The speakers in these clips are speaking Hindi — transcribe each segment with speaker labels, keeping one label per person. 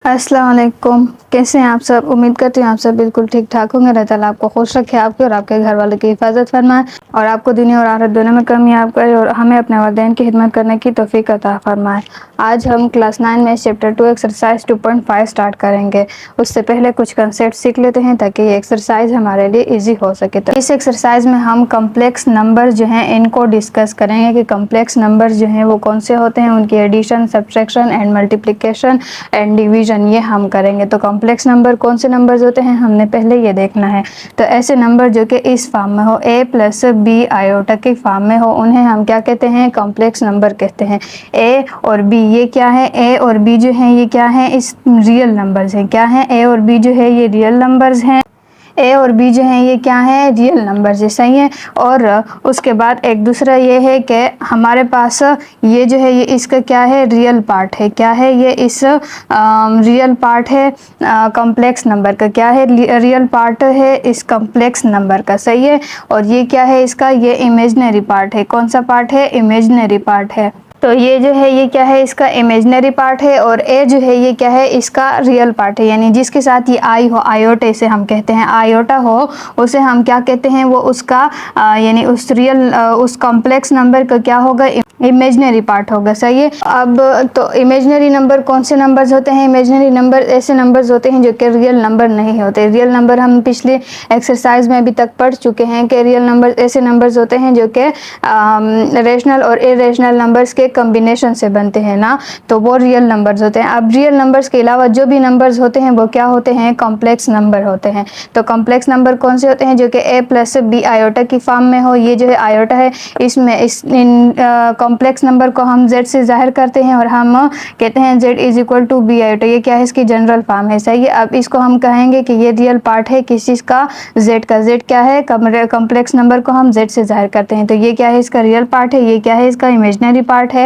Speaker 1: अस्सलाम वालेकुम। कैसे हैं आप सब? उम्मीद करती हूँ आप सब बिल्कुल ठीक ठाक होंगे। अल्लाह ताला आपको खुश रखे, आपके और आपके घर वालों की हिफाजत फरमाए और आपको दुनिया और आखिरत दोनों में कामयाब करे और हमें अपने वालिदैन की खिदमत करने की तौफीक अता फरमाए। आज हम क्लास 9 में चैप्टर 2 एक्सरसाइज 2.5 स्टार्ट करेंगे। उससे पहले कुछ कंसेप्ट सीख लेते हैं ताकि ये एक्सरसाइज हमारे लिए ईजी हो सके। तो इस एक्सरसाइज में हम कम्प्लेक्स नंबर जो हैं इनको डिस्कस करेंगे कि कम्प्लेक्स नंबर जो हैं वो कौन से होते हैं, उनकी addition, subtraction and multiplication and division ये हम करेंगे। तो कॉम्प्लेक्स नंबर कौन से नंबर्स होते हैं हमने पहले ये देखना है। तो ऐसे नंबर जो कि इस फॉर्म में हो, a प्लस बी आयोटा के फॉर्म में हो, उन्हें हम क्या कहते हैं? कॉम्प्लेक्स नंबर कहते हैं। a और b ये क्या है? a और b जो है ये क्या है? इस रियल नंबर्स हैं। क्या है? a और b जो है ये रियल नंबर्स हैं। ए और बी जो है ये क्या है? रियल नंबर है, सही है। और उसके बाद एक दूसरा ये है कि हमारे पास ये जो है ये इसका क्या है? रियल पार्ट है। क्या है ये? इस रियल पार्ट है कॉम्प्लेक्स नंबर का। क्या है? रियल पार्ट है इस कॉम्प्लेक्स नंबर का, सही है। और ये क्या है इसका? ये इमेजिनरी पार्ट है। कौन सा पार्ट है? इमेजिनरी पार्ट है। तो ये जो है ये क्या है? इसका इमेजिनरी पार्ट है। और ए जो है ये क्या है? इसका रियल पार्ट है। यानी जिसके साथ ये आई हो, आयोटा से हम कहते हैं, आयोटा हो उसे हम क्या कहते हैं? वो उसका यानी उस रियल उस कॉम्प्लेक्स नंबर का क्या होगा? इमेजिनरी पार्ट होगा, सही है। अब तो इमेजिनरी नंबर कौन से नंबर्स होते हैं? इमेजिनरी नंबर ऐसे नंबर्स होते हैं जो कि रियल नंबर नहीं होते। रियल नंबर हम पिछले एक्सरसाइज में अभी तक पढ़ चुके हैं कि रियल नंबर ऐसे नंबर्स होते हैं जो कि रेशनल और इरेशनल नंबर्स के कॉम्बिनेशन से बनते हैं ना, तो वो रियल नंबर्स होते हैं। अब रियल नंबर्स के अलावा जो भी नंबर्स होते हैं वो क्या होते हैं? कॉम्प्लेक्स नंबर होते हैं। तो कॉम्प्लेक्स नंबर कौन से होते हैं? जो कि a प्लस बी आयोटा की फॉर्म में हो। ये जो है आयोटा है, इसमें इन कॉम्प्लेक्स नंबर को हम z से जाहिर करते हैं और हम कहते हैं z is equal to b iota. ये क्या है? इसकी जनरल फॉर्म है, सही है। अब इसको हम कहेंगे कि ये रियल पार्ट है किस चीज़ का? z का। z क्या है? कॉम्प्लेक्स नंबर को हम z से जाहिर करते हैं। तो ये क्या है? इसका रियल पार्ट है। ये क्या है? इसका इमेजिनरी पार्ट है।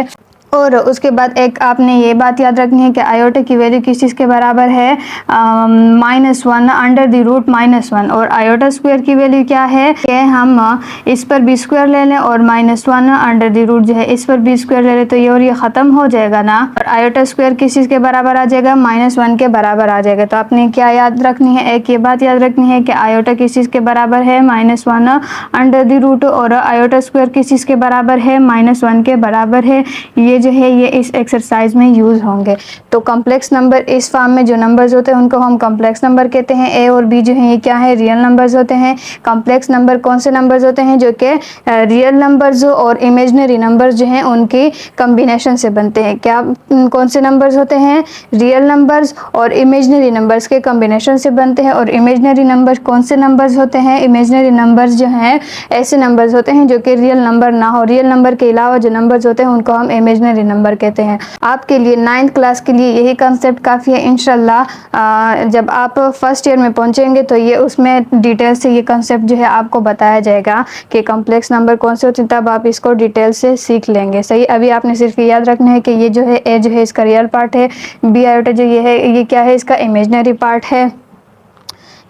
Speaker 1: और उसके बाद एक आपने ये बात याद रखनी है कि आयोटा की वैल्यू किस चीज़ के बराबर है? -1 अंडर द रूट -1। और आयोटा स्क्वायर की वैल्यू क्या है कि हम इस पर बी स्क्वायर ले लें और -1 अंडर द रूट जो है इस पर बी स्क्वायर ले लें तो ये और ये ख़त्म हो जाएगा ना। और आयोटा स्क्वायर किस चीज़ के बराबर आ जाएगा? -1 के बराबर आ जाएगा। तो आपने क्या याद रखनी है? एक ये बात याद रखनी है कि आयोटा किस चीज़ के बराबर है? -1 अंडर द रूट। और आयोटा स्क्वायर किस चीज़ के बराबर है? -1 के बराबर है। ये जो है ये इस एक्सरसाइज में यूज़ होंगे। तो कॉम्प्लेक्स नंबर इस फॉर्म में जो नंबर्स होते हैं उनको हम कॉम्प्लेक्स नंबर कहते हैं। ए और बी जो है ये क्या है? रियल नंबर्स होते हैं। कॉम्प्लेक्स नंबर कौन से नंबर्स होते हैं? जो कि रियल नंबर्स और इमेजिनरी नंबर्स जो हैं उनकी कॉम्बिनेशन से बनते हैं। क्या कौन से नंबर्स होते हैं? रियल नंबर्स और इमेजिनरी नंबर्स के कॉम्बिनेशन से बनते हैं। और इमेजिनरी नंबर्स कौन से नंबर्स होते हैं? इमेजिनरी नंबर्स जो हैं ऐसे नंबर्स होते हैं जो कि रियल नंबर ना हो। रियल नंबर के अलावा जो नंबर्स होते हैं उनको हम इमेजिनरी नंबर कहते हैं। आपके लिए 9th क्लास के लिए यही कंसेप्ट काफ़ी है। इंशाल्लाह जब आप फर्स्ट ईयर में पहुंचेंगे तो ये उसमें डिटेल से ये कंसेप्ट जो है आपको बताया जाएगा कि कॉम्प्लेक्स नंबर कौन से होते हैं, तब आप इसको डिटेल से सीख लेंगे, सही। अभी आपने सिर्फ ये याद रखना है कि ये जो है ए जो है इसका रियल पार्ट है, बी आयोटा जो ये है ये क्या है? इसका इमेजिनरी पार्ट है।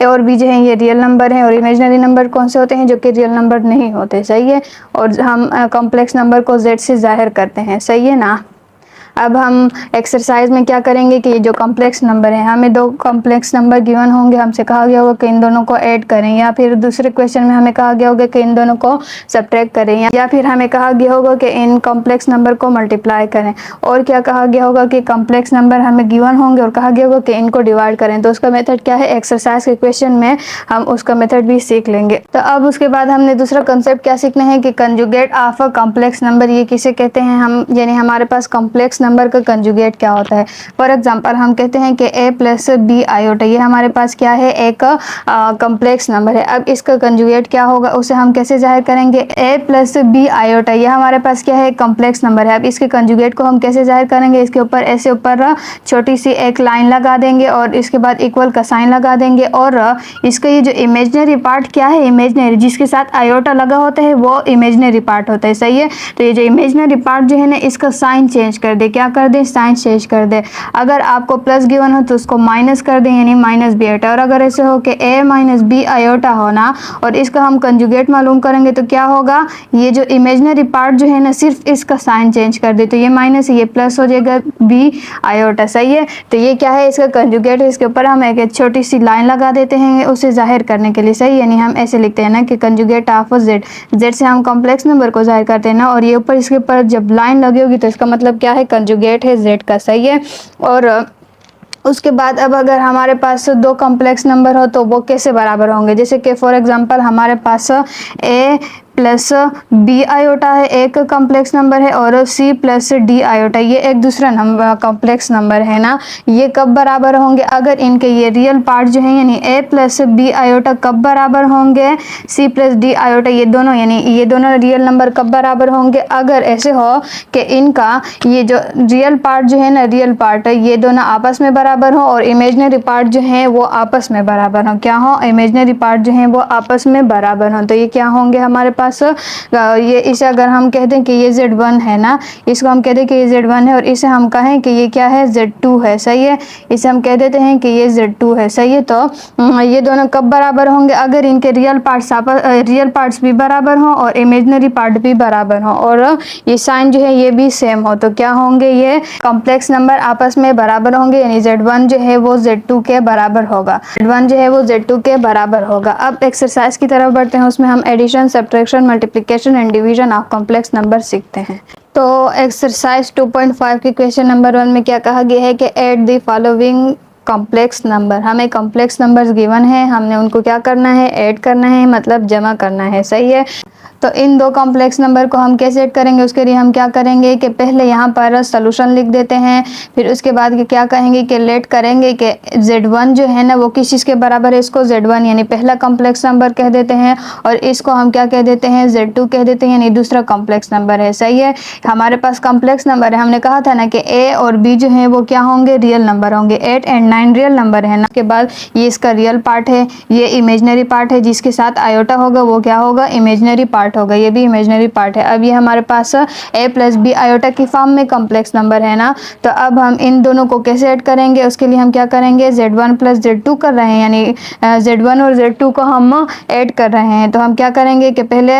Speaker 1: ए और बी जो है ये रियल नंबर हैं। और इमेजिनरी नंबर कौन से होते हैं? जो कि रियल नंबर नहीं होते, सही है। और हम कॉम्प्लेक्स नंबर को z से जाहिर करते हैं, सही है ना। अब हम एक्सरसाइज में क्या करेंगे कि ये जो कॉम्प्लेक्स नंबर है, हमें दो कॉम्प्लेक्स नंबर गिवन होंगे, हमसे कहा गया होगा कि इन दोनों को ऐड करें, या फिर दूसरे क्वेश्चन में हमें कहा गया होगा कि इन दोनों को सब्ट्रैक्ट करें, या फिर हमें कहा गया होगा कि इन कॉम्प्लेक्स नंबर को मल्टीप्लाई करें। और क्या कहा गया होगा कि कॉम्प्लेक्स नंबर हमें गिवन होंगे और कहा गया होगा कि इनको डिवाइड करें। तो उसका मेथड क्या है? एक्सरसाइज के क्वेश्चन में हम उसका मेथड भी सीख लेंगे। तो अब उसके बाद हमने दूसरा कंसेप्ट क्या सीखना है कि conjugate of a complex number ये किसे कहते हैं? हम यानी हमारे पास कॉम्प्लेक्स नंबर का कंजुगेट क्या होता है। फॉर एग्जांपल हम कहते हैं कि a प्लस बी आयोटा ये हमारे पास क्या है? एक कॉम्प्लेक्स नंबर है। अब इसका कंजुगेट क्या होगा उसे हम कैसे जाहिर करेंगे? a प्लस बी आयोटा ये हमारे पास क्या है? कॉम्प्लेक्स नंबर है। अब इसके कंजुगेट को हम कैसे जाहिर करेंगे? इसके ऊपर ऐसे ऊपर छोटी सी एक लाइन लगा देंगे और इसके बाद इक्वल का साइन लगा देंगे। और इसका ये जो इमेजिनरी पार्ट क्या है? इमेजिनरी जिसके साथ आयोटा लगा होता है वो इमेजिनरी पार्ट होता है, सही है। तो ये जो इमेजिनरी पार्ट जो है ना इसका साइन चेंज कर दे। क्या कर दें, साइन चेंज कर दें। अगर आपको प्लस गिवन हो तो उसको माइनस कर दें, यानी माइनस बी आयोटा। और अगर ऐसे हो कि ए माइनस बी आयोटा होना और इसका हम कंजुगेट मालूम करेंगे तो क्या होगा, ये जो इमेजिनरी पार्ट जो है ना सिर्फ इसका साइन चेंज कर दे, तो ये माइनस ये प्लस हो जाएगा बी आयोटा। सही है, तो ये क्या है, इसका कंजुगेट है। इसके ऊपर हम एक छोटी सी लाइन लगा देते हैं उसे जाहिर करने के लिए। सही, यानी हम ऐसे लिखते हैं ना कि कंजुगेट ऑफ जेड, जेड से हम कॉम्प्लेक्स नंबर को जाहिर करते हैं ना, और ये ऊपर इसके ऊपर जब लाइन लगी होगी तो इसका मतलब क्या है, कंजुगेट है जेड का। सही है, और उसके बाद अब अगर हमारे पास दो कॉम्प्लेक्स नंबर हो तो वो कैसे बराबर होंगे, जैसे कि फॉर एग्जांपल हमारे पास ए प्लस बी आयोटा है, एक कॉम्प्लेक्स नंबर है, और सी प्लस डी आयोटा ये एक दूसरा नंबर कॉम्प्लेक्स नंबर है ना। ये कब बराबर होंगे, अगर इनके ये रियल पार्ट जो है यानी ए प्लस बी आयोटा कब बराबर होंगे, सी प्लस डी आयोटा ये दोनों, यानी ये दोनों रियल नंबर कब बराबर होंगे, अगर ऐसे हो कि इनका ये जो रियल पार्ट जो है ना, रियल पार्ट ये दोनों आपस में बराबर हो और इमेजनरी पार्ट जो है वो आपस में बराबर हो। क्या हो, इमेजनरी पार्ट जो है वो आपस में बराबर हो, तो ये क्या होंगे हमारे पास, ये इसे अगर हम कह दें कि ये Z1 है ना, इसको हम कह दें कि ये Z1 है, और इसे हम कहें कि ये क्या है, Z2 है। सही है, इसे हम कह देते हैं कि ये Z2 है। सही है, तो ये दोनों कब बराबर होंगे, अगर इनके रियल पार्ट्स भी बराबर हों और इमेजनरी पार्ट भी बराबर हों, और ये साइन जो है ये भी सेम हो, तो क्या होंगे, ये कॉम्प्लेक्स नंबर आपस में बराबर होंगे, यानी Z1 जो है वो Z2 के बराबर होगा, Z1 जो है वो Z2 के बराबर होगा। अब एक्सरसाइज की तरफ बढ़ते हैं, उसमें हम addition, subtraction, multiplication and division of complex number सीखते हैं। तो एक्सरसाइज 2.5 के क्वेश्चन नंबर 1 में क्या कहा गया है कि add the following complex number. हमें कॉम्प्लेक्स नंबर्स गिवन है, हमने उनको क्या करना है, ऐड करना है, मतलब जमा करना है। सही है, तो इन दो कॉम्प्लेक्स नंबर को हम कैसे ऐड करेंगे, उसके लिए हम क्या करेंगे कि पहले यहाँ पर सॉल्यूशन लिख देते हैं, फिर उसके बाद क्या कहेंगे कि लेट करेंगे कि Z1 जो है ना वो किस चीज़ के बराबर है, इसको Z1 यानी पहला कॉम्प्लेक्स नंबर कह देते हैं, और इसको हम क्या कह देते हैं, Z2 कह देते हैं, यानी दूसरा कॉम्प्लेक्स नंबर है। सही है, हमारे पास कॉम्प्लेक्स नंबर है, हमने कहा था ना कि A और B जो है वो क्या होंगे, रियल नंबर होंगे। 8 और 9 रियल नंबर है ना। उसके बाद ये इसका रियल पार्ट है, ये इमेजनरी पार्ट है, जिसके साथ आयोटा होगा वो क्या होगा, इमेजनरी पार्ट होगा, ये भी इमेजनरी पार्ट है। अब ये हमारे पास a प्लस बी आयोटा की फॉर्म में कॉम्प्लेक्स नंबर है ना, तो अब हम इन दोनों को कैसे ऐड करेंगे, उसके लिए हम क्या करेंगे, Z1 प्लस Z2 कर रहे हैं, यानी Z1 और Z2 को हम ऐड कर रहे हैं। तो हम क्या करेंगे कि पहले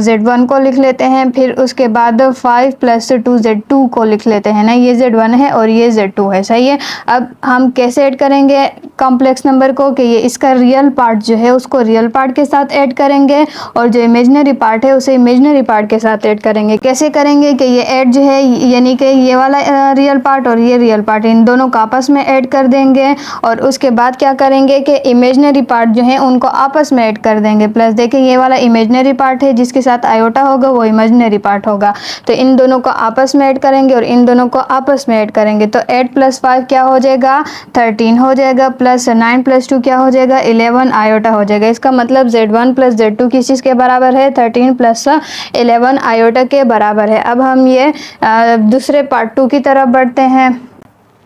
Speaker 1: Z1 को लिख लेते हैं, फिर उसके बाद 5 प्लस 2 Z2 को लिख लेते हैं ना, ये Z1 है और ये Z2 है। सही है, अब हम कैसे ऐड करेंगे कॉम्प्लेक्स नंबर को, कि ये इसका रियल पार्ट जो है उसको रियल पार्ट के साथ ऐड करेंगे, और जो इमेजनरी पार्ट है उसे इमेजनरी पार्ट के साथ ऐड करेंगे। कैसे करेंगे कि ये ऐड जो है, यानी कि ये वाला रियल पार्ट और ये रियल पार्ट, इन दोनों को आपस में ऐड कर देंगे, और उसके बाद क्या करेंगे कि इमेजनरी पार्ट जो है उनको आपस में ऐड कर देंगे। प्लस देखिए ये वाला इमेजनरी पार्ट है, जिसके साथ आयोटा होगा वो इमेजनरी पार्ट होगा, तो इन दोनों को आपस में ऐड करेंगे और इन दोनों को आपस में ऐड करेंगे। तो 8 प्लस 5 क्या हो जाएगा, 13 हो जाएगा, प्लस 9 प्लस 2 क्या हो जाएगा, 11 आयोटा हो जाएगा। इसका मतलब Z1 प्लस Z2 किस चीज़ के बराबर है, 13 प्लस 11 आयोटा के बराबर है। अब हम ये दूसरे पार्ट 2 की तरफ बढ़ते हैं।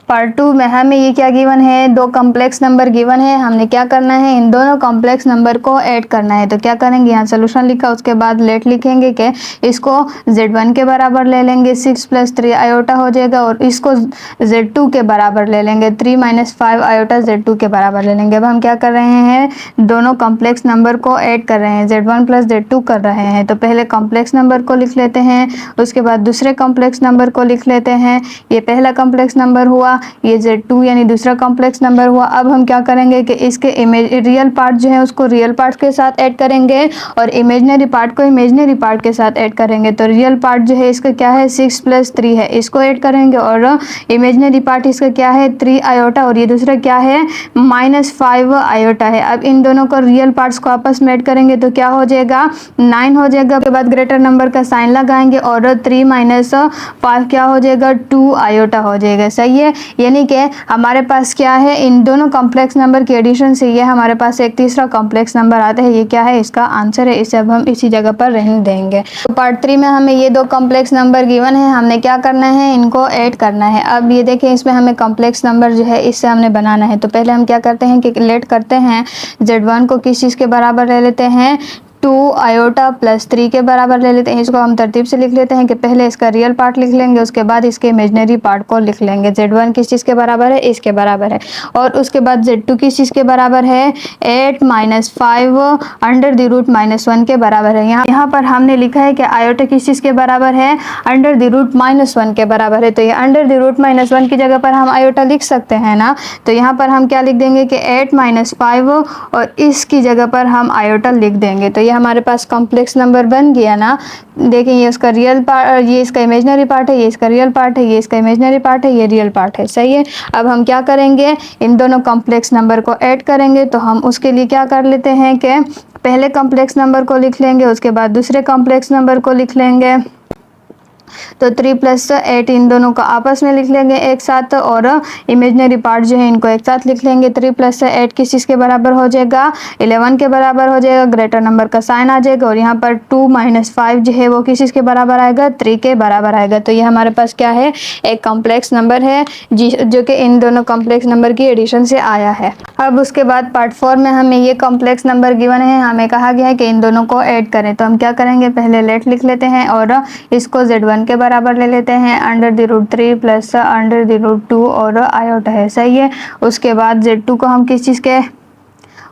Speaker 1: पार्ट 2 में हमें ये क्या गिवन है, दो कॉम्प्लेक्स नंबर गिवन है, हमने क्या करना है, इन दोनों कॉम्प्लेक्स नंबर को ऐड करना है। तो क्या करेंगे, यहाँ सोल्यूशन लिखा, उसके बाद लेट लिखेंगे कि इसको Z1 के बराबर ले लेंगे, 6 प्लस 3 आयोटा हो जाएगा, और इसको Z2 के बराबर ले लेंगे, 3 माइनस 5 आयोटा Z2 के बराबर ले लेंगे। अब हम क्या कर रहे हैं, दोनों कॉम्प्लेक्स नंबर को ऐड कर रहे हैं, Z1 प्लस Z2 कर रहे हैं। तो पहले कॉम्प्लेक्स नंबर को लिख लेते हैं, उसके बाद दूसरे कॉम्प्लेक्स नंबर को लिख लेते हैं। ये पहला कॉम्प्लेक्स नंबर हुआ, ये Z2 यानी दूसरा कॉम्प्लेक्स नंबर हुआ। अब हम क्या करेंगे कि इसके रियल पार्ट जो है उसको रियल पार्ट के साथ ऐड करेंगे, और इमेजनरी पार्ट को इमेजनरी पार्ट के साथ ऐड करेंगे। तो रियल पार्ट जो है इसका क्या है, 6 प्लस 3 है, इसको ऐड करेंगे, और इमेजनरी पार्ट इसका क्या है, 3 आयोटा, और ये दूसरा क्या है, -5 आयोटा है। अब इन दोनों को रियल पार्ट्स को आपस में ऐड करेंगे तो क्या हो जाएगा, 9 हो जाएगा। उसके बाद ग्रेटर नंबर का साइन लगाएंगे, और 3 माइनस 5 क्या हो जाएगा, 2 आयोटा हो जाएगा। सही है, यानी कि हमारे पास क्या है, इन दोनों कॉम्प्लेक्स नंबर के एडिशन से ये हमारे पास एक तीसरा कॉम्प्लेक्स नंबर आता है। ये क्या है, इसका आंसर है, इसे अब हम इसी जगह पर रहने देंगे। तो पार्ट 3 में हमें ये दो कॉम्प्लेक्स नंबर गिवन है, हमने क्या करना है, इनको ऐड करना है। अब ये देखें, इसमें हमें कॉम्प्लेक्स नंबर जो है इससे हमने बनाना है। तो पहले हम क्या करते हैं कि लेट करते हैं, Z1 को किस चीज़ के बराबर ले लेते हैं, 2 आयोटा प्लस 3 के बराबर ले लेते हैं। इसको हम तरतीब से लिख लेते हैं कि पहले इसका रियल पार्ट लिख लेंगे, उसके बाद इसके इमेजनरी पार्ट को लिख लेंगे। z1 किस चीज़ के बराबर है, इसके बराबर है। और उसके बाद z2 किस चीज़ के बराबर है, 8 minus 5 under the root minus 1 के बराबर है। यहाँ पर हमने लिखा है कि आयोटा किस चीज़ के बराबर है, अंडर द रूट माइनस 1 के बराबर है। तो ये अंडर द रूट माइनस 1 की जगह पर हम आयोटा लिख सकते हैं ना। तो यहाँ पर हम क्या लिख देंगे कि 8 माइनस 5 और इसकी जगह पर हम आयोटा लिख देंगे। तो ये हमारे पास कॉम्प्लेक्स नंबर बन गया ना। देखिए ये उसका रियल पार्ट, ये इसका इमेजनरी पार्ट है, ये इसका रियल पार्ट है, ये इसका इमेजनरी पार्ट है, ये रियल पार्ट है। सही है। अब हम क्या करेंगे, इन दोनों कॉम्प्लेक्स नंबर को ऐड करेंगे। तो हम उसके लिए क्या कर लेते हैं कि पहले कॉम्प्लेक्स नंबर को लिख लेंगे, उसके बाद दूसरे कॉम्प्लेक्स नंबर को लिख लेंगे। तो 3 प्लस 8 इन दोनों को आपस में लिख लेंगे एक साथ, और इमेजनरी पार्ट जो है इनको एक साथ लिख लेंगे। 3 प्लस 8 किस चीज़ के बराबर हो जाएगा, 11 के बराबर हो जाएगा। ग्रेटर नंबर का साइन आ जाएगा और यहाँ पर 2 माइनस 5 जो है वो किस चीज़ के बराबर आएगा, 3 के बराबर आएगा। तो ये हमारे पास क्या है, एक कॉम्प्लेक्स नंबर है जो कि इन दोनों कॉम्प्लेक्स नंबर की एडिशन से आया है। अब उसके बाद पार्ट 4 में हमें ये कॉम्प्लेक्स नंबर गिवन है, हमें कहा गया है कि इन दोनों को ऐड करें। तो हम क्या करेंगे, पहले लेट लिख लेते हैं और इसको z1 के बराबर ले लेते हैं, under the root 3 plus under the root 2 और आयोटा है। सही है। उसके बाद z2 को हम किस चीज़ के,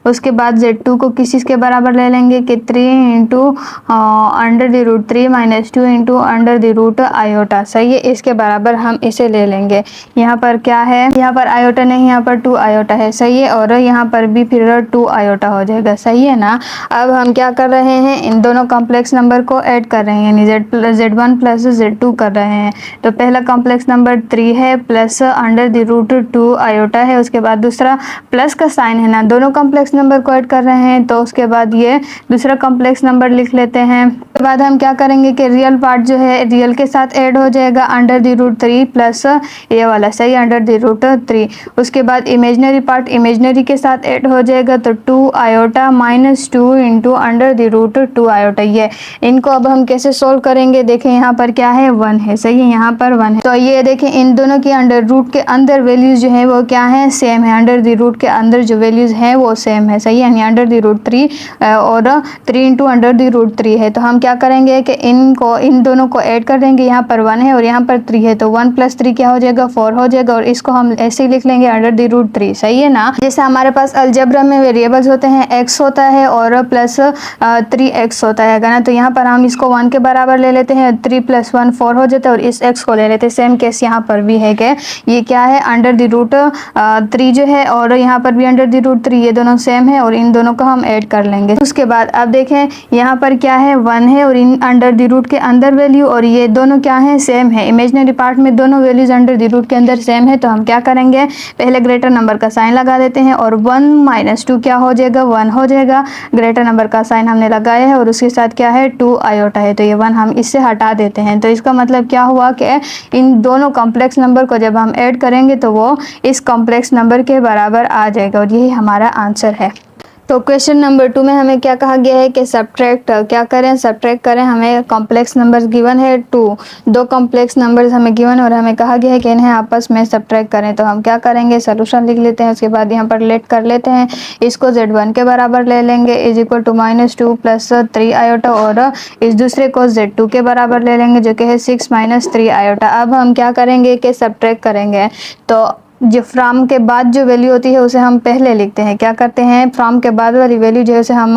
Speaker 1: उसके बाद z2 को किस चीज़ के बराबर ले लेंगे कि 3 into under the root 3 minus 2 into under the root iota. सही है। इसके बराबर हम इसे ले लेंगे। यहाँ पर क्या है, यहाँ पर आयोटा नहीं, यहाँ पर 2 आयोटा है। सही है। और यहाँ पर भी फिर 2 आयोटा हो जाएगा। सही है ना। अब हम क्या कर रहे हैं, इन दोनों कॉम्प्लेक्स नंबर को ऐड कर रहे हैं, यानी z1 प्लस z2 कर रहे हैं। तो पहला कॉम्प्लेक्स नंबर 3 है plus under the root 2 iota है। उसके बाद दूसरा प्लस का साइन है ना, दोनों कॉम्प्लेक्स नंबर को ऐड कर रहे हैं। तो उसके बाद ये दूसरा कॉम्प्लेक्स नंबर लिख लेते हैं। उसके बाद हम क्या करेंगे कि रियल पार्ट जो है रियल के साथ ऐड हो जाएगा, अंडर द रूट 3 प्लस ये वाला। सही, अंडर द रूट 3। उसके बाद इमेजनरी पार्ट इमेजनरी के साथ ऐड हो जाएगा, तो 2 iota minus 2 into under the root 2 iota. ये इनको अब हम कैसे सोल्व करेंगे, देखें यहाँ पर क्या है, 1 है। सही है, यहाँ पर 1 है। तो ये देखें इन दोनों की अंडर रूट के अंदर वैल्यूज जो है वो क्या है, सेम है। अंडर द रूट के अंदर जो वैल्यूज हैं वो सेम है। सही है, यानी अंडर द रूट 3 और 3 इंटू अंडर द रूट 3 है। तो हम क्या करेंगे कि इनको इन दोनों को ऐड कर देंगे। यहाँ पर 1 है और यहाँ पर 3 है, तो 1 प्लस 3 क्या हो जाएगा, 4 हो जाएगा। और इसको हम ऐसे ही लिख लेंगे अंडर द रूट 3। सही है ना। जैसे हमारे पास अलजेब्रा में वेरिएबल्स होते हैं, x होता है और प्लस 3x होता है ना। तो यहाँ पर हम इसको 1 के बराबर ले लेते हैं, 3 प्लस 1 4 हो जाता है, और इस x को ले लेते हैं। सेम केस यहाँ पर भी है कि ये क्या है, अंडर द रूट 3 जो है और यहाँ पर भी अंडर द रूट 3, ये दोनों सेम है और इन दोनों को हम ऐड कर लेंगे। उसके बाद अब देखें यहाँ पर क्या है, 1 है और इन अंडर द रूट के अंदर वैल्यू, और ये दोनों क्या है, सेम है। इमेजनरी पार्ट में दोनों वैल्यूज अंडर द रूट के अंदर सेम है। तो हम क्या करेंगे, पहले ग्रेटर नंबर का साइन लगा देते हैं और 1 माइनस 2 क्या हो जाएगा, 1 हो जाएगा। ग्रेटर नंबर का साइन हमने लगाया है और उसके साथ क्या है, 2 आयोटा है। तो ये 1 हम इससे हटा देते हैं। तो इसका मतलब क्या हुआ कि इन दोनों कॉम्प्लेक्स नंबर को जब हम ऐड करेंगे तो वो इस कॉम्प्लेक्स नंबर के बराबर आ जाएगा, और यही हमारा आंसर है। तो क्वेश्चन नंबर 2 में हमें क्या कहा गया है कि सब्ट्रैक्ट क्या करें, सब्ट्रैक्ट करें। हमें कॉम्प्लेक्स नंबर्स गिवन है 2, 2 कॉम्प्लेक्स नंबर्स हमें गिवन है और हमें कहा गया है कि इन्हें आपस में सब्ट्रैक्ट करें। तो हम क्या करेंगे, सोल्यूशन लिख लेते हैं। उसके बाद यहाँ पर लेट कर लेते हैं, इसको z1 के बराबर ले लेंगे, is equal to minus 2 plus 3 iota, और इस दूसरे को z2 के बराबर ले लेंगे जो कि है 6 माइनस 3 आयोटा। अब हम क्या करेंगे कि सब्ट्रैक्ट करेंगे। तो जो फ्रॉम के बाद जो वैल्यू होती है उसे हम पहले लिखते हैं। क्या करते हैं, फ्रॉम के बाद वाली वैल्यू जो है उसे हम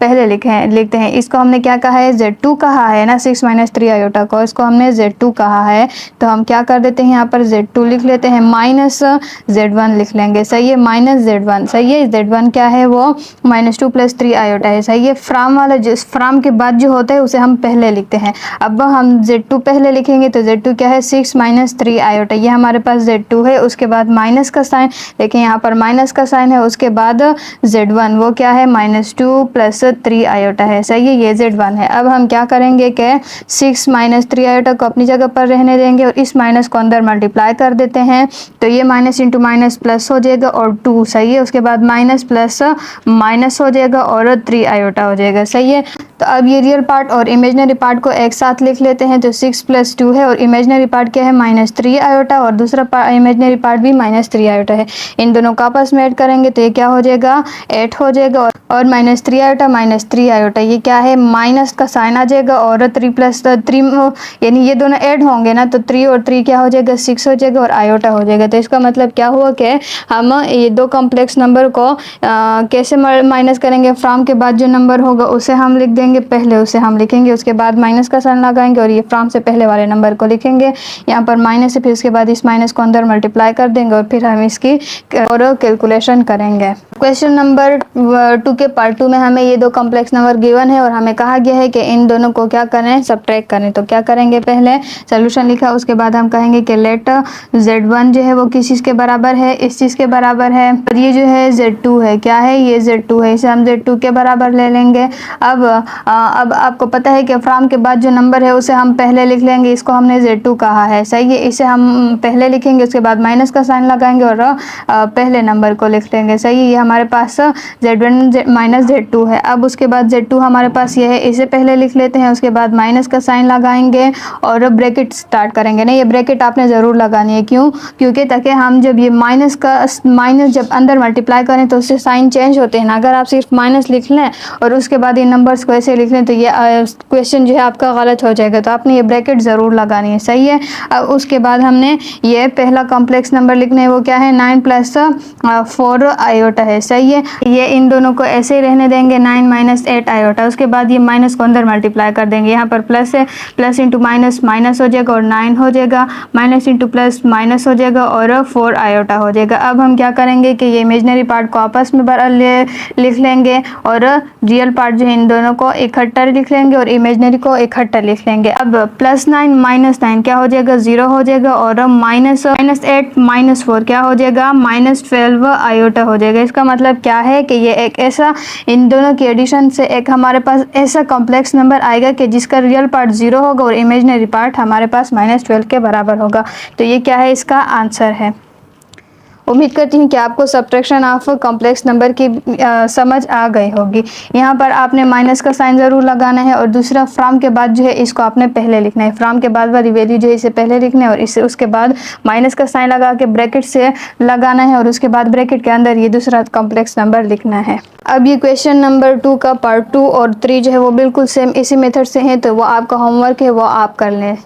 Speaker 1: पहले लिखते हैं। इसको हमने क्या कहा है, z2 कहा है ना, 6 माइनस 3 आयोटा को, इसको हमने z2 कहा है। तो हम क्या कर देते हैं, यहाँ पर z2 लिख लेते हैं, माइनस z1 लिख लेंगे। सही है, माइनस z1। सही है, z1 क्या है, वो माइनस 2 प्लस 3 आयोटा है। सही है। फ्रॉम वाला जो फ्रॉम के बाद जो होता है उसे हम पहले लिखते हैं। अब हम z2 पहले लिखेंगे, तो z2 क्या है, 6 माइनस 3 आयोटा, ये हमारे पास z2 है। उसके बाद माइनस का साइन, देखिए यहाँ पर माइनस का साइन है। उसके बाद z1 वो क्या है, माइनस 2 प्लस 3 आयोटा है। सही है, ये z1 है। अब हम क्या करेंगे कि 6 माइनस 3 आयोटा को अपनी जगह पर रहने देंगे और इस माइनस को अंदर मल्टीप्लाई कर देते हैं। तो ये माइनस इंटू माइनस प्लस हो जाएगा और 2। सही है। उसके बाद माइनस प्लस माइनस हो जाएगा और 3 आयोटा हो जाएगा। सही है। तो अब ये रियल पार्ट और इमेजनरी पार्ट को एक साथ लिख लेते हैं। तो 6 प्लस 2 है और इमेजनरी पार्ट क्या है, माइनस 3 आयोटा, और दूसरा इमेजनरी पार्ट भी माइनस 3 आयोटा है। इन दोनों को आपस में ऐड करेंगे तो ये क्या हो जाएगा, 8 हो जाएगा। और और -3 आयोटा -3 आयोटा, ये क्या है, माइनस का साइन आ जाएगा और 3 प्लस 3 यानी ये दोनों ऐड होंगे ना, तो 3 और 3 क्या हो जाएगा, 6 हो जाएगा और आयोटा हो जाएगा। तो इसका मतलब क्या हुआ कि हम ये दो कॉम्प्लेक्स नंबर को कैसे माइनस करेंगे, फ्रॉम के बाद जो नंबर होगा उसे हम लिख देंगे, पहले उसे हम लिखेंगे, उसके बाद माइनस का साइन लगाएंगे और ये फ्रॉम से पहले वाले नंबर को लिखेंगे यहाँ पर माइनस है, फिर उसके बाद इस माइनस को अंदर मल्टीप्लाई कर देंगे और फिर हम इसकी और कैलकुलेशन करेंगे। क्वेश्चन नंबर 2 के पार्ट 2 में हमें ये दो कॉम्प्लेक्स नंबर गिवन है और हमें कहा गया है कि इन दोनों को क्या करें, सब्ट्रैक्ट करें। तो क्या करेंगे, पहले सोल्यूशन लिखा, उसके बाद हम कहेंगे कि लेट Z1 जो है वो किस चीज़ के बराबर है, इस चीज़ के बराबर है, और ये जो है Z2 है, क्या है, ये Z2 है, इसे हम Z2 के बराबर ले लेंगे। अब आपको पता है कि फ्रॉम के बाद जो नंबर है उसे हम पहले लिख लेंगे, इसको हमने Z2 कहा है, सही है, इसे हम पहले लिखेंगे, उसके बाद माइनस का साइन लगाएंगे और पहले नंबर को लिख लेंगे, सही है। ये हमारे पास Z1 माइनस Z2 है। अब उसके बाद Z2 हमारे पास ये है, इसे पहले लिख लेते हैं, उसके बाद माइनस का साइन लगाएंगे और ब्रैकेट स्टार्ट करेंगे ना, ये ब्रैकेट आपने ज़रूर लगानी है, क्यों, क्योंकि ताकि हम जब ये माइनस जब अंदर मल्टीप्लाई करें तो उससे साइन चेंज होते हैं ना। अगर आप सिर्फ माइनस लिख लें और उसके बाद ये नंबर्स को ऐसे लिख लें तो ये क्वेश्चन जो है आपका गलत हो जाएगा, तो आपने ये ब्रैकेट ज़रूर लगानी है, सही है। अब उसके बाद हमने ये पहला कॉम्प्लेक्स नंबर लिखना है, वो क्या है, 9 प्लस 4 आयोटा है, सही है। ये इन दोनों को ऐसे ही रहने देंगे, 9 माइनस 8 आयोटा, उसके बाद ये माइनस को अंदर मल्टीप्लाई कर देंगे, यहाँ पर प्लस है, प्लस इंटू माइनस माइनस हो जाएगा और 9 हो जाएगा, माइनस इंटू प्लस माइनस हो जाएगा और 4 आयोटा हो जाएगा। अब हम क्या करेंगे कि ये इमेजनरी पार्ट को आपस में लिख लेंगे और रियल पार्ट जो है इन दोनों को इकट्ठा लिख लेंगे और इमेजनरी को इकट्ठा लिख लेंगे। अब +9 माइनस 9 क्या हो जाएगा, 0 हो जाएगा और माइनस 8 माइनस 4 क्या हो जाएगा, -12 आयोटा हो जाएगा। इसका मतलब क्या है कि ये एक ऐसा, इन दोनों की एडिशन से एक हमारे पास ऐसा कॉम्प्लेक्स नंबर आएगा कि जिसका रियल पार्ट 0 होगा और इमेजनरी पार्ट हमारे पास -12 के बराबर होगा। तो ये क्या है, इसका आंसर है। उम्मीद करती हूँ कि आपको सब्ट्रैक्शन ऑफ कॉम्प्लेक्स नंबर की समझ आ गई होगी। यहाँ पर आपने माइनस का साइन ज़रूर लगाना है और दूसरा फ्रॉम के बाद जो है इसको आपने पहले लिखना है, फ्रॉम के बाद वाली वैल्यू जो है इसे पहले लिखना है और इसे उसके बाद माइनस का साइन लगा के ब्रैकेट से लगाना है और उसके बाद ब्रैकेट के अंदर ये दूसरा कॉम्प्लेक्स नंबर लिखना है। अब ये क्वेश्चन नंबर 2 का पार्ट 2 और 3 जो है वो बिल्कुल सेम इसी मेथड से हैं, तो वो आपका होमवर्क है, वो आप कर लें।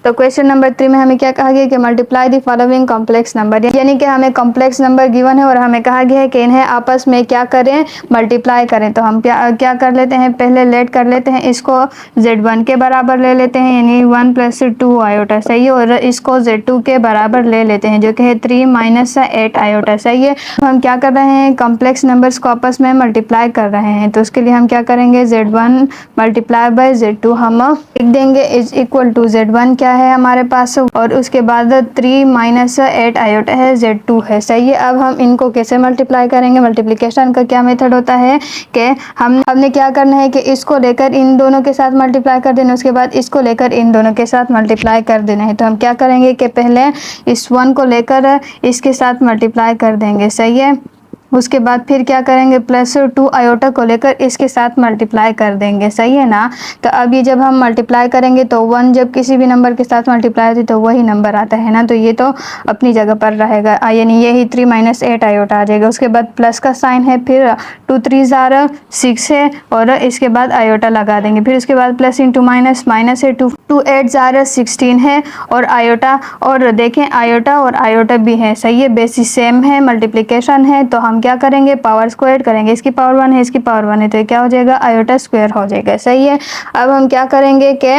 Speaker 1: तो क्वेश्चन नंबर 3 में हमें क्या कहा गया कि multiply the following complex number, यानी कि हमें कॉम्प्लेक्स नंबर गिवन है और हमें कहा गया है कि इन्हें आपस में क्या करें, मल्टीप्लाई करें। तो हम क्या कर लेते हैं, पहले लेट कर लेते हैं, इसको Z1 के बराबर ले लेते हैं, यानी 1 प्लस 2 आयोटा, सही है, और इसको Z2 के बराबर ले लेते हैं जो कि है 3 माइनस 8 आयोटा, सही है। हम क्या कर रहे हैं, कॉम्प्लेक्स नंबर्स को आपस में मल्टीप्लाई कर रहे हैं, तो उसके लिए हम क्या करेंगे, Z1 मल्टीप्लाई बाय Z2 हम लिख देंगे इज इक्वल टू Z1 क्या है हमारे पास और उसके बाद 3 माइनस 8 आयोटा है, Z2 है, सही है। अब हम इनको कैसे मल्टीप्लाई करेंगे, मल्टीप्लिकेशन का क्या मेथड होता है कि हमने क्या करना है कि इसको लेकर इन दोनों के साथ मल्टीप्लाई कर देना, उसके बाद इसको लेकर इन दोनों के साथ मल्टीप्लाई कर देना है। तो हम क्या करेंगे कि पहले इस 1 को लेकर इसके साथ मल्टीप्लाई कर देंगे, सही है, उसके बाद फिर क्या करेंगे, +2 आयोटा को लेकर इसके साथ मल्टीप्लाई कर देंगे, सही है ना। तो अब ये जब हम मल्टीप्लाई करेंगे तो 1 जब किसी भी नंबर के साथ मल्टीप्लाई होती है तो वही नंबर आता है ना, तो ये तो अपनी जगह पर रहेगा, यानी यही 3 माइनस 8 आयोटा आ जाएगा। उसके बाद प्लस का साइन है, फिर 2 3 6 है और इसके बाद आयोटा लगा देंगे, फिर उसके बाद प्लस इंटू माइनस माइनस है, 2 8 16 है और आयोटा, और देखें आयोटा और आयोटा भी है, सही है, बेसिस सेम है, मल्टीप्लिकेशन है, तो हम क्या करेंगे, पावर स्क्वायर करेंगे, इसकी पावर 1 है, इसकी पावर 1 है, तो क्या हो जाएगा, आयोटा स्क्वायर हो जाएगा, सही है। अब हम क्या करेंगे कि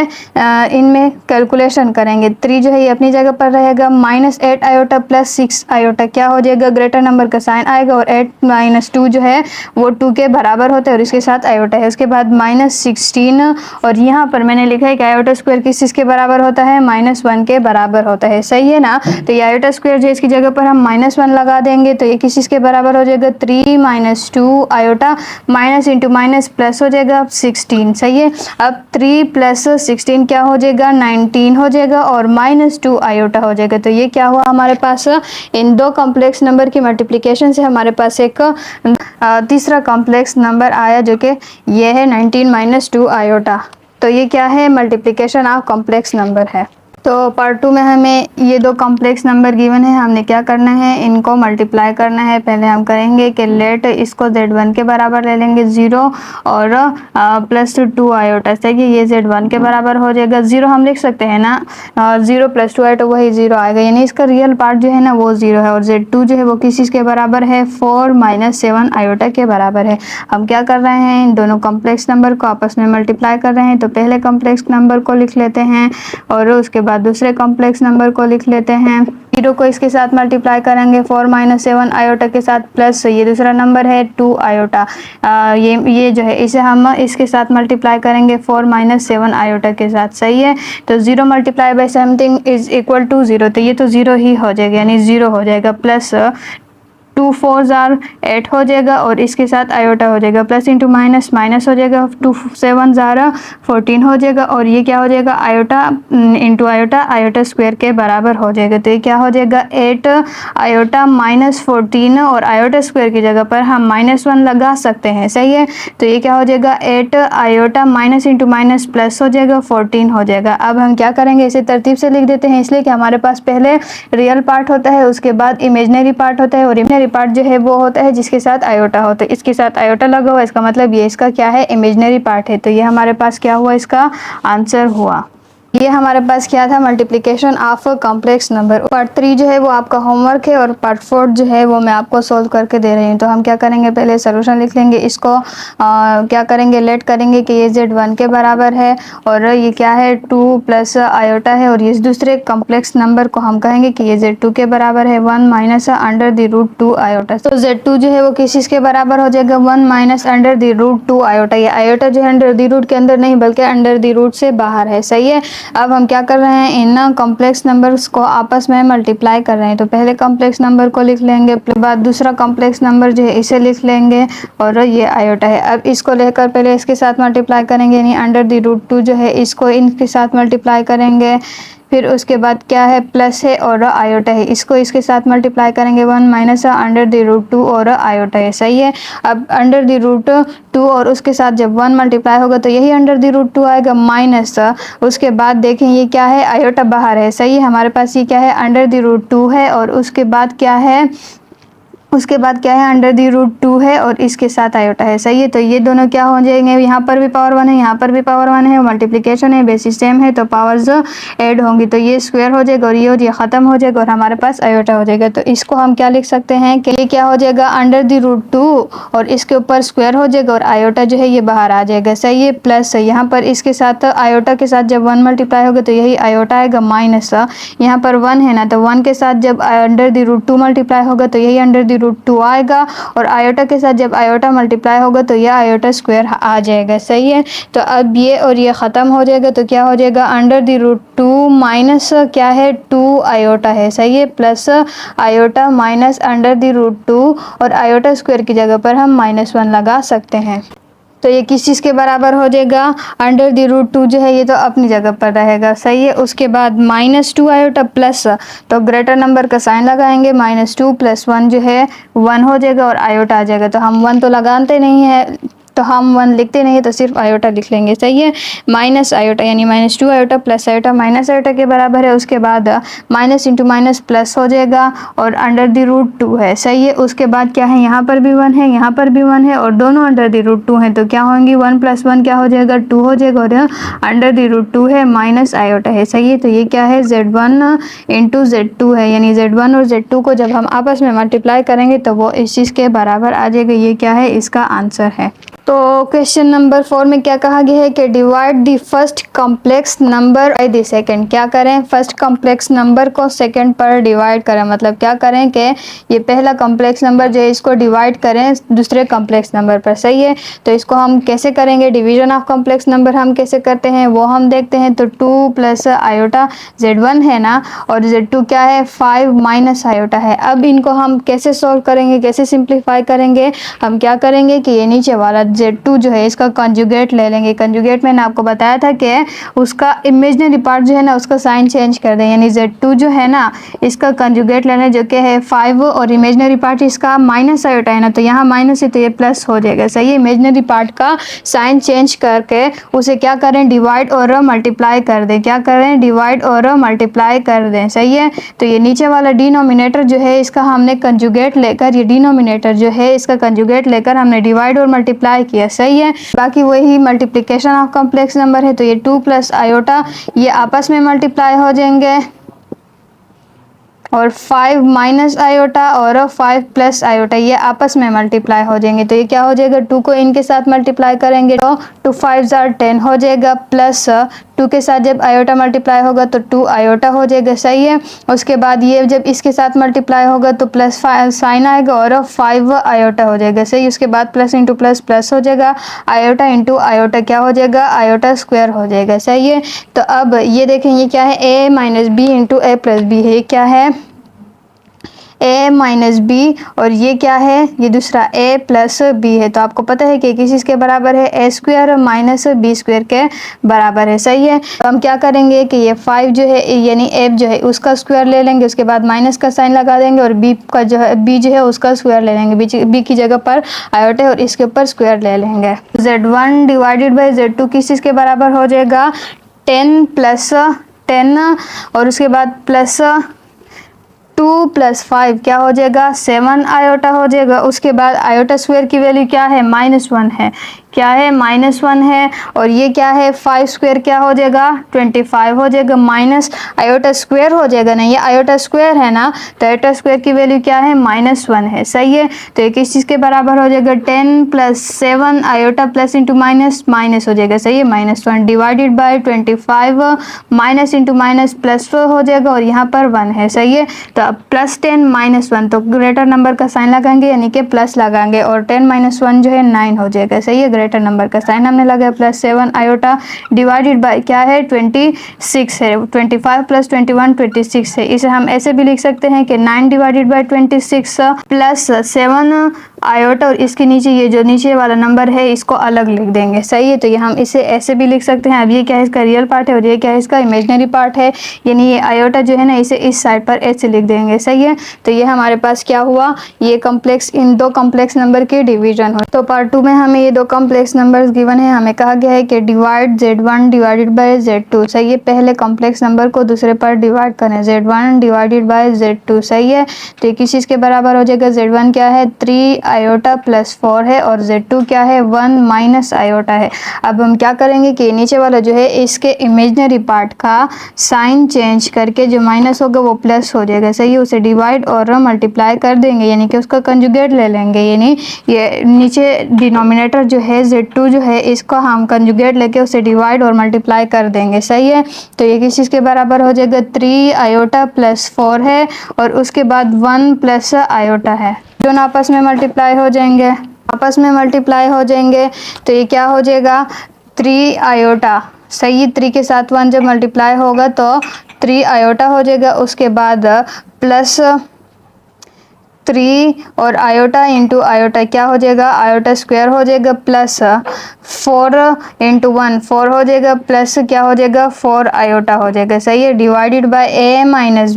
Speaker 1: इनमें कैलकुलेशन करेंगे, 3 जो है ये अपनी जगह पर रहेगा, -8 आयोटा प्लस 6 आयोटा क्या हो जाएगा, ग्रेटर नंबर का साइन आएगा और 8 माइनस 2 जो है वो 2 के बराबर होता है और इसके साथ आयोटा है। उसके बाद -16 और यहाँ पर मैंने लिखा है कि आयोटा स्क्वायर किस चीज़ के बराबर होता है, -1 के बराबर होता है, सही है ना। तो ये आयोटा स्क्वायर जो इसकी जगह पर हम -1 लगा देंगे तो ये किस चीज़ के बराबर हो जाएगा, 3 minus 2 iota, minus into minus plus हो जाएगा 16, सही है। अब 3 प्लस 16 क्या हो जाएगा, 19 हो जाएगा और -2 आयोटा हो जाएगा। तो ये क्या हुआ हमारे पास, इन दो कॉम्प्लेक्स नंबर की मल्टीप्लिकेशन से हमारे पास एक तीसरा कॉम्प्लेक्स नंबर आया जो कि ये है 19 - 2 आयोटा। तो ये क्या है, मल्टीप्लिकेशन ऑफ कॉम्प्लेक्स नंबर है। तो पार्ट 2 में हमें ये दो कॉम्प्लेक्स नंबर गिवन है, हमने क्या करना है, इनको मल्टीप्लाई करना है। पहले हम करेंगे कि लेट इसको z1 के बराबर ले लेंगे 0 और प्लस 2 आयोटा से कि ये z1 के बराबर हो जाएगा। 0 हम लिख सकते हैं ना, 0 प्लस 2 आयोटा वही 0 आएगा, यानी इसका रियल पार्ट जो है ना वो 0 है। और z2 जो है वो किस चीज़ के बराबर है, 4 माइनस 7 आयोटा के बराबर है। हम क्या कर रहे हैं, इन दोनों कॉम्प्लेक्स नंबर को आपस में मल्टीप्लाई कर रहे हैं। तो पहले कॉम्प्लेक्स नंबर को लिख लेते हैं और उसके बाद दूसरे कॉम्प्लेक्स नंबर को लिख लेते हैं। 0 को इसके साथ मल्टीप्लाई करेंगे 4 माइनस 7 आयोटा के साथ, प्लस ये दूसरा नंबर है 2 आयोटा, ये जो है इसे हम इसके साथ मल्टीप्लाई करेंगे 4 माइनस 7 आयोटा के साथ। सही है, तो 0 multiply by something is equal to 0, तो ये तो 0 ही हो जाएगा, यानी 0 हो जाएगा। प्लस 2 4 8 हो जाएगा और इसके साथ आयोटा हो जाएगा, प्लस इंटू माइनस माइनस हो जाएगा, 2 7 14 हो जाएगा और ये क्या हो जाएगा, iota into iota, iota square के बराबर हो जाएगा। तो ये क्या हो जाएगा, 8 आयोटा माइनस 14 और आयोटा स्क्वायर की जगह पर हम -1 लगा सकते हैं। सही है, तो ये क्या हो जाएगा, 8 iota minus into minus plus हो जाएगा, 14 हो जाएगा। अब हम क्या करेंगे, इसे तरतीब से लिख देते हैं, इसलिए कि हमारे पास पहले रियल पार्ट होता है, उसके बाद इमेजनरी पार्ट होता है, और इमेजनरी पार्ट जो है वो होता है जिसके साथ आयोटा होता है। इसके साथ आयोटा लगा हुआ, इसका मतलब ये इसका क्या है, इमेजनरी पार्ट है। तो ये हमारे पास क्या हुआ, इसका आंसर हुआ। ये हमारे पास क्या था, multiplication of complex number. Part 3 जो है वो आपका होमवर्क है और पार्ट 4 जो है वो मैं आपको सोल्व करके दे रही हूँ। तो हम क्या करेंगे, पहले सोल्यूशन लिख लेंगे, इसको क्या करेंगे, लेट करेंगे कि ये z1 के बराबर है और ये क्या है 2 प्लस आयोटा है, और इस दूसरे कॉम्प्लेक्स नंबर को हम कहेंगे कि ये z2 के बराबर है 1 minus under the root 2 iota. तो z2 जो है वो किस चीज़ के बराबर हो जाएगा, 1 minus under the root 2 iota. ये आयोटा जो है अंडर द रूट के अंदर नहीं बल्कि अंडर द रूट से बाहर है। सही है, अब हम क्या कर रहे हैं, इन कॉम्प्लेक्स नंबर्स को आपस में मल्टीप्लाई कर रहे हैं। तो पहले कॉम्प्लेक्स नंबर को लिख लेंगे, फिर बाद दूसरा कॉम्प्लेक्स नंबर जो है इसे लिख लेंगे और ये आयोटा है। अब इसको लेकर पहले इसके साथ मल्टीप्लाई करेंगे, यानी अंडर द रूट 2 जो है इसको इनके साथ मल्टीप्लाई करेंगे। फिर उसके बाद क्या है, प्लस है और आयोटा है, इसको इसके साथ मल्टीप्लाई करेंगे, 1 माइनस अंडर द रूट 2 और आयोटा है। सही है, अब अंडर द रूट 2 और उसके साथ जब 1 मल्टीप्लाई होगा तो यही अंडर द रूट 2 आएगा, माइनस उसके बाद देखें ये क्या है, आयोटा बाहर है। सही है, हमारे पास ये क्या है, अंडर द रूट 2 है और उसके बाद क्या है, अंडर दी रूट 2 है और इसके साथ आयोटा है। सही है, तो ये दोनों क्या हो जाएंगे, यहाँ पर भी पावर 1 है, यहाँ पर भी पावर 1 है, मल्टीप्लिकेशन है, बेसिस सेम है, तो पावर्स ऐड होंगी, तो ये स्क्वायर हो जाएगा और ये ख़त्म हो जाएगा और हमारे पास आयोटा हो जाएगा। तो इसको हम क्या लिख सकते हैं कि ये क्या हो जाएगा, अंडर दी रूट 2 और इसके ऊपर स्क्वायर हो जाएगा और आयोटा जो है ये बाहर आ जाएगा। सही है, प्लस यहाँ पर इसके साथ आयोटा के साथ जब 1 मल्टीप्लाई होगा तो यही आयोटा आएगा, माइनस यहाँ पर 1 है ना, तो 1 के साथ जब अंडर दी रूट 2 मल्टीप्लाई होगा तो यही अंडर दी रूट 2 आएगा, और आयोटा के साथ जब आयोटा मल्टीप्लाई होगा तो यह आयोटा स्क्वायर आ जाएगा। सही है, तो अब ये और ये ख़त्म हो जाएगा, तो क्या हो जाएगा, अंडर द रूट 2 माइनस क्या है 2 आयोटा है। सही है, plus iota minus under the root 2 और आयोटा स्क्वायर की जगह पर हम -1 लगा सकते हैं। तो ये किस चीज़ के बराबर हो जाएगा, अंडर द रूट 2 जो है ये तो अपनी जगह पर रहेगा। सही है, उसके बाद -2 आयोटा प्लस, तो ग्रेटर नंबर का साइन लगाएंगे, -2 + 1 जो है 1 हो जाएगा और आयोटा आ जाएगा। तो हम 1 तो लगाते नहीं है, तो हम 1 लिखते नहीं है, तो सिर्फ आयोटा लिख लेंगे। सही है, माइनस आयोटा यानी -2 iota plus iota minus iota के बराबर है। उसके बाद माइनस इंटू माइनस प्लस हो जाएगा और अंडर द रूट 2 है। सही है, उसके बाद क्या है, यहाँ पर भी 1 है, यहाँ पर भी 1 है और दोनों अंडर द रूट 2 है, तो क्या होंगी, 1 + 1 क्या हो जाएगा, 2 हो जाएगा और अंडर द रूट 2 है माइनस आयोटा है। सही है, तो ये क्या है, z1 इंटू z2 है, यानी z1 और z2 को जब हम आपस में मल्टीप्लाई करेंगे तो वो इस चीज़ के बराबर आ जाएगा। ये क्या है, इसका आंसर है। तो क्वेश्चन नंबर 4 में क्या कहा गया है कि divide the first complex number by the second. क्या करें, फर्स्ट कॉम्प्लेक्स नंबर को सेकंड पर डिवाइड करें, मतलब क्या करें कि ये पहला कॉम्प्लेक्स नंबर जो है इसको डिवाइड करें दूसरे कॉम्प्लेक्स नंबर पर। सही है, तो इसको हम कैसे करेंगे, डिवीजन ऑफ कॉम्प्लेक्स नंबर हम कैसे करते हैं वो हम देखते हैं। तो 2 प्लस आयोटा z1 है ना, और z2 क्या है, 5 माइनस आयोटा है। अब इनको हम कैसे सॉल्व करेंगे, कैसे सिंप्लीफाई करेंगे, हम क्या करेंगे कि ये नीचे वाला Z2 जो है इसका कंजुगेट ले लेंगे। कंजुगेट मैंने आपको बताया था कि उसका इमेजिनरी पार्ट जो है ना उसका साइन चेंज कर दें, यानी Z2 जो है ना इसका कंजुगेट लेना जो कि है 5 और इमेजिनरी पार्ट इसका माइनस आयोटा है ना, तो यहाँ माइनस है तो ये प्लस हो जाएगा। सही है, इमेजिनरी पार्ट का साइन चेंज करके उसे क्या करें, डिवाइड और मल्टीप्लाई कर दें। क्या करें, डिवाइड और मल्टीप्लाई कर दें। सही है, तो ये नीचे वाला डिनोमिनेटर जो है इसका हमने कंजुगेट लेकर, ये डिनोमिनेटर जो है इसका कंजुगेट लेकर हमने डिवाइड और मल्टीप्लाई किया। सही है, बाकी वही मल्टीप्लिकेशन ऑफ कॉम्प्लेक्स नंबर है, तो ये 2 प्लस आयोटा ये आपस में मल्टीप्लाई हो जाएंगे और 5 माइनस आयोटा और 5 प्लस आयोटा ये आपस में मल्टीप्लाई हो जाएंगे। तो ये क्या हो जाएगा, 2 को इनके साथ मल्टीप्लाई करेंगे तो 2 5 10 हो जाएगा, प्लस 2 के साथ जब आयोटा मल्टीप्लाई होगा तो 2 आयोटा हो जाएगा। सही है, उसके बाद ये जब इसके साथ मल्टीप्लाई होगा तो प्लस साइन आएगा और 5 आयोटा हो जाएगा। सही, उसके बाद प्लस इंटू प्लस प्लस हो जाएगा, आयोटा इंटू आयोटा क्या हो जाएगा, आयोटा स्क्वायर हो जाएगा। सही है, तो अब ये देखें ये क्या है, a minus b into a plus b है। ये क्या है, a माइनस बी, और ये क्या है, ये दूसरा a प्लस बी है। तो आपको पता है कि किस चीज़ के बराबर है, a square minus b square के बराबर है। सही है, तो हम क्या करेंगे कि ये 5 जो है यानी a जो है उसका स्क्वायर ले लेंगे, उसके बाद माइनस का साइन लगा देंगे और b का जो है b जो है उसका स्क्वायर ले लेंगे। b की जगह पर आयोटा है और इसके ऊपर स्क्वायर ले लेंगे। Z1 डिवाइडेड बाई Z2 किस चीज़ के बराबर हो जाएगा, 10 प्लस 10 और उसके बाद प्लस 2 प्लस 5 क्या हो जाएगा, 7 आयोटा हो जाएगा। उसके बाद आयोटा स्क्वायर की वैल्यू क्या है, -1 है। क्या है, -1 है, और ये क्या है, 5 स्क्वायर क्या हो जाएगा, 25 हो जाएगा, माइनस आयोटा स्क्वायर हो जाएगा ना, ये आयोटा स्क्वायर है ना, तो आयोटा स्क्वायर की वैल्यू क्या है, -1 है। सही है, तो ये किस चीज़ के बराबर हो जाएगा, 10 plus 7 iota plus into minus minus हो जाएगा। सही है, -1 divided by 25 minus into minus plus हो जाएगा और यहाँ पर 1 है। सही है, तो अब +10 -1 तो ग्रेटर नंबर का साइन लगाएंगे यानी कि प्लस लगाएंगे और 10 - 1 जो है 9 हो जाएगा। सही है, ग्रेटर नंबर का साइन हमने लगाया, +7 आयोटा डिवाइडेड बाय क्या है, 26 है। 25 प्लस 21 26 है। इसे हम ऐसे भी लिख सकते हैं कि 9 डिवाइडेड बाय 26 प्लस 7 आयोटा और इसके नीचे ये जो नीचे वाला नंबर है इसको अलग लिख देंगे। सही है, तो ये हम इसे ऐसे भी लिख सकते हैं। अब ये क्या है, इसका रियल पार्ट है और ये क्या है, इसका इमेजिनरी पार्ट है, यानी ये आयोटा जो है ना इसे इस साइड पर ऐसे लिख देंगे। सही है, तो ये हमारे पास क्या हुआ, ये कॉम्प्लेक्स, इन दो कॉम्प्लेक्स नंबर के डिवीजन हो। तो पार्ट 2 में हमें ये दो कॉम्प्लेक्स नंबर्स गिवन है, हमें कहा गया है कि divide Z1 divided by Z2। सही है, पहले कॉम्प्लेक्स नंबर को दूसरे पर डिवाइड करें, Z1 डिवाइडेड बाय Z2। सही है, तो किस चीज़ के बराबर हो जाएगा, Z1 क्या है 3 आयोटा प्लस 4 है और Z2 क्या है 1 माइनस आयोटा है। अब हम क्या करेंगे कि नीचे वाला जो है इसके इमेजिनरी पार्ट का साइन चेंज करके जो माइनस होगा वो प्लस हो जाएगा। सही है, उसे डिवाइड और मल्टीप्लाई कर देंगे, यानी कि उसका कंजुगेट ले लेंगे, यानी ये नीचे डिनोमिनेटर जो है Z2 जो है इसका हम कंजुगेट लेके उसे डिवाइड और मल्टीप्लाई कर देंगे। सही है, तो ये किस चीज़ के बराबर हो जाएगा, 3 आयोटा प्लस 4 है और उसके बाद 1 प्लस आयोटा है, दोनों आपस में मल्टीप्लाई हो जाएंगे, आपस में मल्टीप्लाई हो जाएंगे। तो ये क्या हो जाएगा 3 आयोटा। सही है, 3 के साथ 1 जब मल्टीप्लाई होगा तो 3 आयोटा हो जाएगा, उसके बाद प्लस 3 और आयोटा इंटू आयोटा क्या हो जाएगा, आयोटा स्क्वायर हो जाएगा, प्लस 4 इंटू 1 4 हो जाएगा, प्लस क्या हो जाएगा 4 आयोटा हो जाएगा। सही है, divided by a minus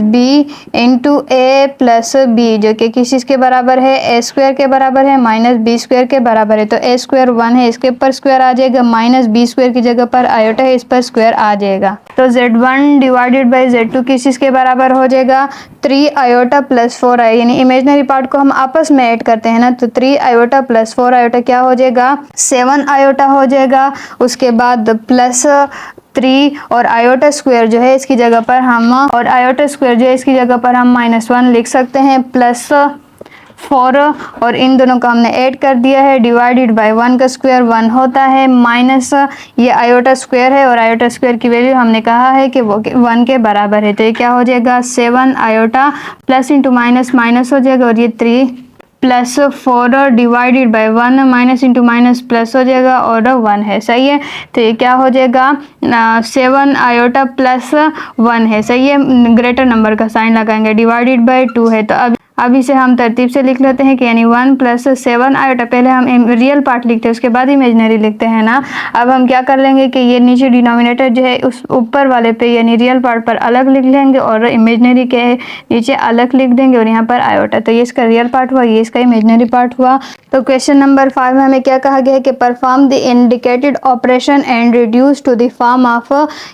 Speaker 1: b into a plus b, जो कि किस चीज़ के बराबर है, a स्क्वायर के बराबर है माइनस b स्क्वायर के बराबर है। तो a स्क्वायर 1 है, इसके ऊपर स्क्वायर आ जाएगा, माइनस b स्क्वायर की जगह पर आयोटा है, इस पर स्क्वायर आ जाएगा। तो Z1 डिवाइडेड बाय Z2 किस चीज़ के बराबर हो जाएगा, 3 आयोटा प्लस 4 है, यानी इमेजिनरी पार्ट को हम आपस में ऐड करते हैं ना, तो 3 आयोटा प्लस 4 आयोटा क्या हो जाएगा, 7 आयोटा हो जाएगा। उसके बाद प्लस 3 और आयोटा स्क्वायर जो है इसकी जगह पर हम -1 लिख सकते हैं, प्लस 4 और इन दोनों को हमने ऐड कर दिया है, डिवाइडेड बाय 1 का स्क्वायर 1 होता है, माइनस ये आयोटा स्क्वायर है और आयोटा स्क्वायर की वैल्यू हमने कहा है कि वो 1 के बराबर है। तो ये क्या हो जाएगा 7 iota plus into minus minus हो जाएगा और ये 3 plus 4 divided by 1 minus into minus plus हो जाएगा और 1 है। सही है, तो ये क्या हो जाएगा 7 आयोटा प्लस 1 है। सही है, ग्रेटर नंबर का साइन लगाएंगे, डिवाइडेड बाय 2 है। तो अब अब इसे हम तरतीब से लिख लेते हैं कि यानी 1 प्लस 7 आयोटा, पहले हम रियल पार्ट लिखते हैं उसके बाद इमेजनरी लिखते हैं ना। अब हम क्या कर लेंगे कि ये नीचे डिनोमिनेटर जो है उस ऊपर वाले पे यानी रियल पार्ट पर अलग लिख लेंगे और इमेजनरी के नीचे अलग लिख देंगे और यहाँ पर आयोटा। तो ये इसका रियल पार्ट हुआ, ये इसका इमेजनरी पार्ट हुआ। तो क्वेश्चन नंबर 5 में हमें क्या कहा गया है कि perform the indicated operation and reduce to the form of,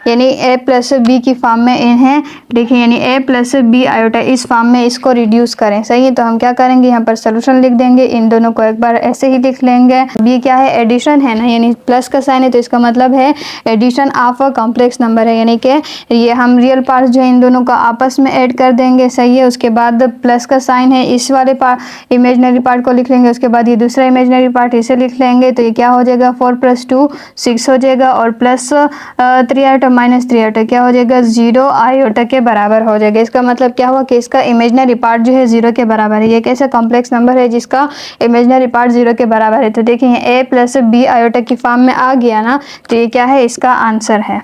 Speaker 1: यानी a प्लस बी की फॉर्म में इन्हें देखिए, यानी a प्लस बी आयोटा इस फॉर्म में इसको रिड्यूस करें। सही है, तो हम क्या करेंगे यहाँ पर सोल्यूशन लिख देंगे, इन दोनों को एक बार ऐसे ही लिख लेंगे। b क्या है, एडिशन है ना, यानी प्लस का साइन है तो इसका मतलब है addition of a complex number है, यानी कि ये हम रियल पार्ट जो है इन दोनों को आपस में ऐड कर देंगे। सही है, उसके बाद प्लस का साइन है, इस वाले पार्ट इमेजनरी पार्ट को लिख लेंगे, उसके बाद ये दूसरा इमेजनरी पार्ट इसे लिख लेंगे। तो ये क्या हो जाएगा, 4 + 2 6 हो जाएगा और प्लस 3 आयोटा माइनस 3 आयोटा क्या हो जाएगा, 0 आयोटा के बराबर हो जाएगा। इसका मतलब क्या हुआ कि इसका इमेजनरी पार्ट जो है 0 के बराबर है। ये कैसा कॉम्प्लेक्स नंबर है जिसका इमेजनरी पार्ट 0 के बराबर है। तो देखिए a प्लस बी आयोटा की फॉर्म में आ गया ना, तो ये क्या है, इसका आंसर है।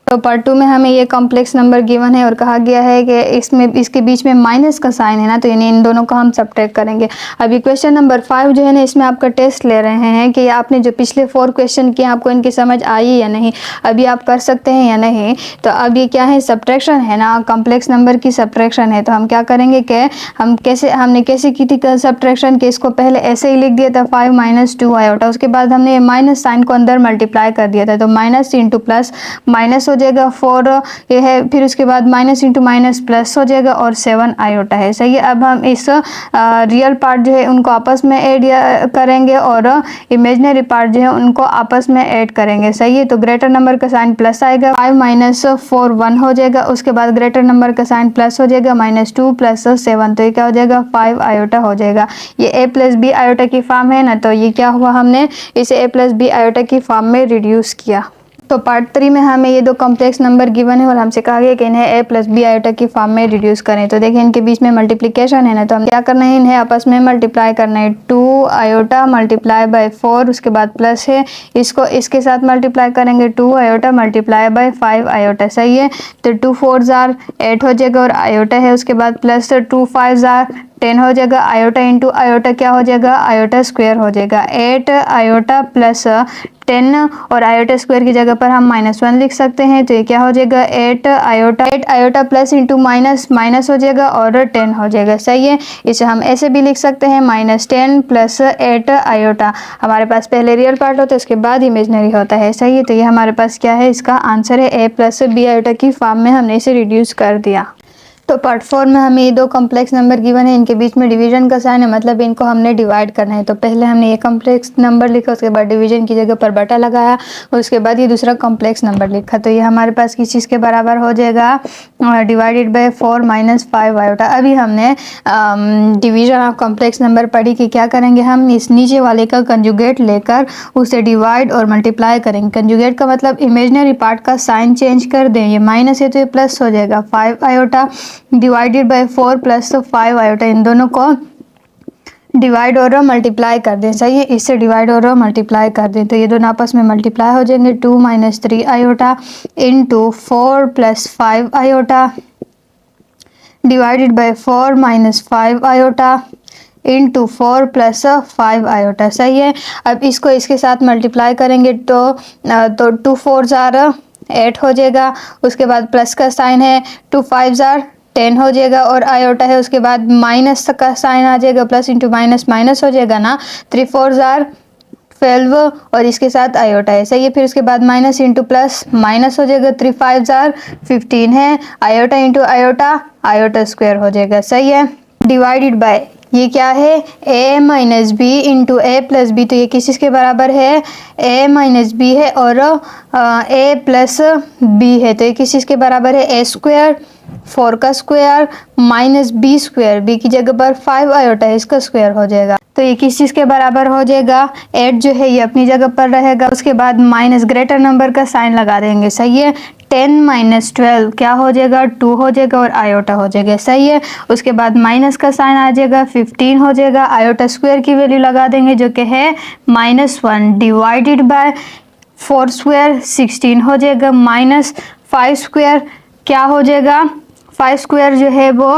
Speaker 1: तो पार्ट 2 में हमें ये कॉम्प्लेक्स नंबर गिवन है और कहा गया है कि इसमें इसके बीच में माइनस का साइन है ना, तो यानी इन दोनों को हम सब्ट्रैक्ट करेंगे। अभी क्वेश्चन नंबर 5 जो है ना, इसमें आपका टेस्ट ले रहे हैं कि आपने जो पिछले 4 क्वेश्चन किए आपको इनकी समझ आई या नहीं, अभी आप कर सकते हैं या नहीं। तो अब ये क्या है, सब्ट्रैक्शन है ना, कॉम्प्लेक्स नंबर की सब्ट्रैक्शन है। तो हम क्या करेंगे कि हमने कैसे की थी सब्ट्रैक्शन, कि इसको पहले ऐसे ही लिख दिया था 5 - 2 आयोटा, उसके बाद हमने माइनस साइन को अंदर मल्टीप्लाई कर दिया था, तो माइनस इंटू प्लस माइनस हो जाएगा 4 ये है, फिर उसके बाद माइनस इंटू माइनस प्लस हो जाएगा और 7 आयोटा है। सही है, अब हम इस रियल पार्ट जो है उनको आपस में ऐड करेंगे और इमेजनरी पार्ट जो है उनको आपस में ऐड करेंगे। सही है, तो ग्रेटर नंबर का साइन प्लस आएगा, 5 - 4 1 हो जाएगा, उसके बाद ग्रेटर नंबर का साइन प्लस हो जाएगा, -2 + 7, तो ये क्या हो जाएगा, 5 आयोटा हो जाएगा। ये a प्लस बी आयोटा की फॉर्म है ना, तो ये क्या हुआ, हमने इसे a प्लस बी आयोटा की फॉर्म में रिड्यूस किया। तो पार्ट 3 में हमें ये दो कॉम्प्लेक्स नंबर गिवन है और हमसे कहा गया कि इन्हें a प्लस बी आयोटा की फॉर्म में रिड्यूस करें। तो देखिए इनके बीच में मल्टीप्लिकेशन है ना, तो हम क्या करना है, इन्हें आपस में मल्टीप्लाई करना है। 2 आयोटा मल्टीप्लाई बाय 4, उसके बाद प्लस है, इसको इसके साथ मल्टीप्लाई करेंगे, 2 आयोटा मल्टीप्लाई बाय 5 आयोटा। सही है, तो 2 4 जार 8 हो जाएगा और आयोटा है, उसके बाद प्लस 2 5 जार 10 हो जाएगा, आयोटा इंटू आयोटा क्या हो जाएगा, आयोटा स्क्वायर हो जाएगा। 8 आयोटा प्लस 10 और आयोटा स्क्वायर की जगह पर हम -1 लिख सकते हैं, तो ये क्या हो जाएगा, 8 iota plus into minus minus हो जाएगा और 10 हो जाएगा। सही है, इसे हम ऐसे भी लिख सकते हैं, -10 + 8 आयोटा। हमारे पास पहले रियल पार्ट होता है उसके बाद इमेजनरी होता है। सही है, तो ये हमारे पास क्या है, इसका आंसर है a प्लस बी आयोटा की फॉर्म में हमने इसे रिड्यूस कर दिया। तो पार्ट 4 में हमें ये दो कॉम्प्लेक्स नंबर गिवन है, इनके बीच में डिवीजन का साइन है, मतलब इनको हमने डिवाइड करना है। तो पहले हमने ये कॉम्प्लेक्स नंबर लिखा, उसके बाद डिवीजन की जगह पर बटा लगाया, उसके बाद ये दूसरा कॉम्प्लेक्स नंबर लिखा। तो ये हमारे पास किस चीज़ के बराबर हो जाएगा, डिवाइडेड बाय 4 - 5 आयोटा। अभी हमने डिवीजन ऑफ कॉम्प्लेक्स नंबर पढ़ी कि क्या करेंगे, हम इस नीचे वाले का कंजुगेट लेकर उसे डिवाइड और मल्टीप्लाई करेंगे। कंजुगेट का मतलब इमेजनरी पार्ट का साइन चेंज कर दें, ये माइनस है तो ये प्लस हो जाएगा, 5 आयोटा डिवाइडेड बाय 4 + 5 आयोटा, इन दोनों को डिवाइड और मल्टीप्लाई कर दें। सही है, इससे डिवाइड और मल्टीप्लाई कर दें तो ये दोनों आपस में मल्टीप्लाई हो जाएंगे। 2 - 3 iota into 4 + 5 iota divided by 4 - 5 iota into 4 + 5 iota. सही है, अब इसको इसके साथ मल्टीप्लाई करेंगे तो 2 4 जार 8 हो जाएगा, उसके बाद प्लस का साइन है, 2 5 जार 10 हो जाएगा और आयोटा है, उसके बाद माइनस का साइन आ जाएगा, प्लस इंटू माइनस माइनस हो जाएगा ना, 3 4 जार 12 और इसके साथ आयोटा है। सही है, फिर उसके बाद माइनस इंटू प्लस माइनस हो जाएगा, 3 5 जार 15 है, iota into iota iota square हो जाएगा। सही है, डिवाइडेड बाय ये क्या है, a - b into a + b, तो ये किस चीज़ के बराबर है, a - b है और a + b है, तो ये किस चीज़ के बराबर है, a स्क्वायर 4 का स्क्वायर -b स्क्वायर, b की जगह पर 5 आयोटा है, इसका स्क्वायर हो जाएगा। तो ये किस चीज़ के बराबर हो जाएगा, 8 जो है ये अपनी जगह पर रहेगा, उसके बाद माइनस ग्रेटर नंबर का साइन लगा देंगे। सही है, 10 - 12 क्या हो जाएगा, 2 हो जाएगा और आयोटा हो जाएगा। सही है, उसके बाद माइनस का साइन आ जाएगा, 15 हो जाएगा, आयोटा स्क्वायर की वैल्यू लगा देंगे जो कि है -1 डिवाइडेड बाय 4 स्क्वायर 16 हो जाएगा, -5 स्क्वायर क्या हो जाएगा 5 स्क्वायर जो है वो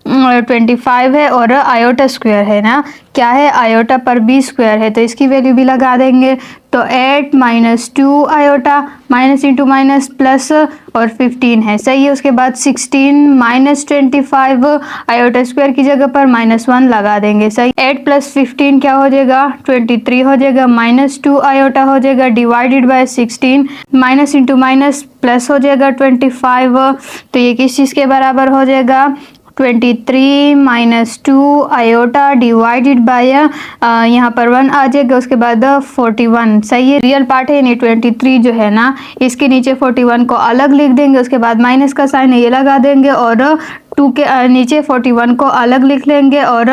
Speaker 1: 25 है और आयोटा स्क्वायर है ना, क्या है आयोटा पर बी स्क्वायर है, तो इसकी वैल्यू भी लगा देंगे। तो 8 - 2 iota, minus into minus plus और 15 है, सही है। उसके बाद 16 - 25 आयोटा स्क्वायर की जगह पर -1 लगा देंगे, सही। 8 + 15 क्या हो जाएगा 23 हो जाएगा, -2 आयोटा हो जाएगा divided by 16, minus into minus plus हो जाएगा 25, तो ये किस चीज़ के बराबर हो जाएगा 23 - 2 आयोटा डिवाइडेड बाय यहाँ पर 1 आ जाएगा, उसके बाद 41, सही है। रियल पार्ट है यानी 23 जो है ना, इसके नीचे 41 को अलग लिख देंगे, उसके बाद माइनस का साइन ये लगा देंगे और 2 के नीचे 41 को अलग लिख लेंगे और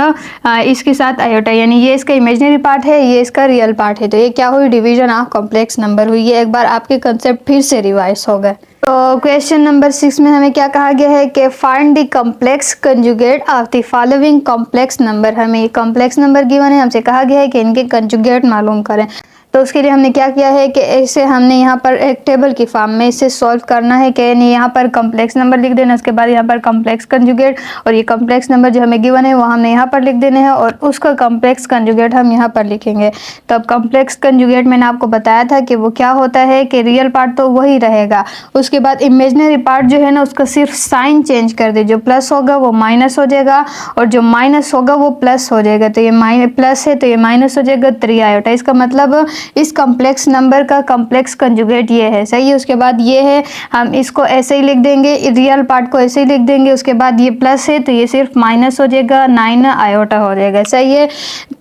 Speaker 1: इसके साथ आयोटा, यानी ये इसका इमेजिनरी पार्ट है, ये इसका रियल पार्ट है। तो ये क्या हुई डिवीजन ऑफ कॉम्प्लेक्स नंबर हुई है। एक बार आपके कंसेप्ट फिर से रिवाइज हो गए। तो क्वेश्चन नंबर 6 में हमें क्या कहा गया है कि find the complex conjugate of the following complex number. हमें ये कॉम्प्लेक्स नंबर गिवन है, हमसे कहा गया है कि इनके कंजुगेट मालूम करें। तो उसके लिए हमने क्या किया है कि ऐसे हमने यहाँ पर एक टेबल की फॉर्म में इसे सॉल्व करना है कि नहीं, यहाँ पर कॉम्प्लेक्स नंबर लिख देना, उसके बाद यहाँ पर कॉम्प्लेक्स कंजुगेट, और ये कॉम्प्लेक्स नंबर जो हमें गिवन है वो हमने यहाँ पर लिख देने हैं और उसका कॉम्प्लेक्स कंजुगेट हम यहाँ पर लिखेंगे। तो अब कॉम्प्लेक्स कंजुगेट मैंने आपको बताया था कि वो क्या होता है कि रियल पार्ट तो वही रहेगा, उसके बाद इमेजिनरी पार्ट जो है ना उसका सिर्फ साइन चेंज कर दे, जो प्लस होगा वो माइनस हो जाएगा और जो माइनस होगा वो प्लस हो जाएगा। तो ये प्लस है तो ये माइनस हो जाएगा 3 आयोटा। इसका मतलब इस कॉम्प्लेक्स नंबर का कॉम्प्लेक्स कंजुगेट ये है, सही है। उसके बाद ये है, हम इसको ऐसे ही लिख देंगे, रियल पार्ट को ऐसे ही लिख देंगे, उसके बाद ये प्लस है तो ये सिर्फ माइनस हो जाएगा, 9 आयोटा हो जाएगा, सही है।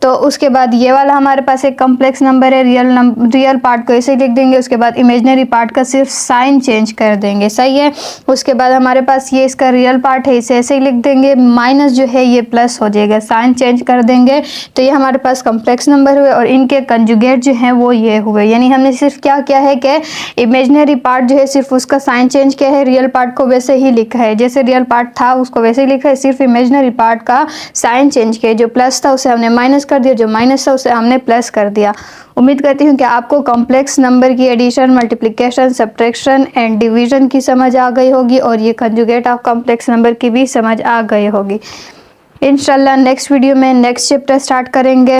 Speaker 1: तो उसके बाद ये वाला हमारे पास एक कॉम्प्लेक्स नंबर है, रियल पार्ट को ऐसे ही लिख देंगे, उसके बाद इमेजिनरी पार्ट का सिर्फ साइन चेंज कर देंगे, सही है। उसके बाद हमारे पास ये इसका रियल पार्ट है, इसे ऐसे ही लिख देंगे, माइनस जो है ये प्लस हो जाएगा, साइन चेंज कर देंगे, तो ये हमारे पास कॉम्प्लेक्स नंबर हुए और इनके कंजुगेट जो है वो ये हुए। यानी हमने सिर्फ क्या किया है कि इमेजिनरी पार्ट जो है सिर्फ उसका साइन चेंज किया है, रियल पार्ट को वैसे ही लिखा है, जैसे रियल पार्ट था उसको वैसे ही लिखा है, सिर्फ इमेजिनरी पार्ट का साइन चेंज किया, जो प्लस था उसे हमने माइनस कर दिया, जो माइनस था उसे हमने प्लस कर दिया। उम्मीद करती हूँ कि आपको कॉम्प्लेक्स नंबर की addition, multiplication, subtraction and division की समझ आ गई होगी और ये कंजुगेट ऑफ कॉम्प्लेक्स नंबर की भी समझ आ गई होगी। इंशाल्लाह नेक्स्ट वीडियो में नेक्स्ट चैप्टर स्टार्ट करेंगे।